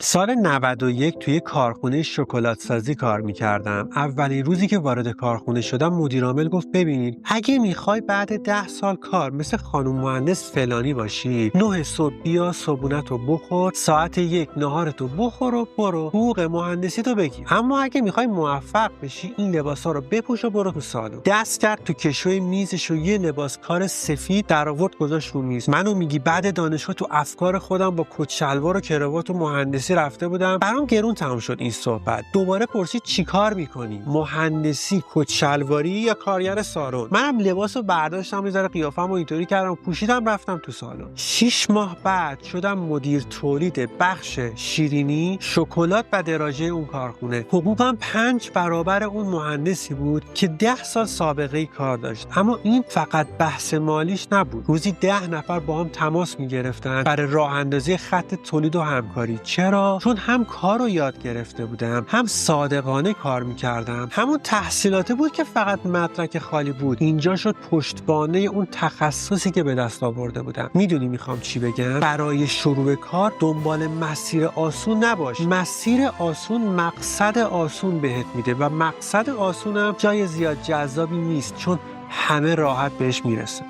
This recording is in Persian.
سال 91 توی کارخونه شکلات سازی کار میکردم. اولین روزی که وارد کارخونه شدم مدیرعامل گفت ببین اگه میخوای بعد 10 سال کار مثل خانم مهندس فلانی باشی 9 صبح بیا صبحونتو بخور، ساعت 1 ناهارتو بخور و برو حقوق مهندسی تو بگیر. اما اگه میخوای موفق بشی این لباسا رو بپوش و برو تو سالن. دست کرد تو کشوی میزش و یه لباس کار سفید در آورد گذاشت رو میز. منو میگی بعد دانشگاه تو افکار خودم با کت شلوار و کراوات و مهندسی رفته بودم. برام گرون تمام شد این صحبت. دوباره پرسید چیکار میکنی؟ مهندسی، کت شلواری یا کارگر سالن؟ منم لباسو برداشتم، یه ذره قیافه‌مو اینطوری کردم، پوشیدم، رفتم تو سالن. 6 ماه بعد شدم مدیر تولید بخش شیرینی، شکلات و دراجه اون کارخونه. حقوقم 5 برابر اون مهندسی بود که 10 سال سابقه کار داشت. اما این فقط بحث مالیش نبود. روزی 10 نفر با هم تماس میگرفتن برای راه اندازی خط تولید و همکاری. چرا؟ چون هم کار رو یاد گرفته بودم، هم صادقانه کار میکردم. همون تحصیلاته بود که فقط مدرک خالی بود. اینجا شد پشتبانه اون تخصصی که به دست آورده بودم. میدونی میخوام چی بگم؟ برای شروع کار دنبال مسیر آسون نباش. مسیر آسون مقصد آسون بهت میده و مقصد آسونم جای زیاد جذابی نیست، چون همه راحت بهش میرسه.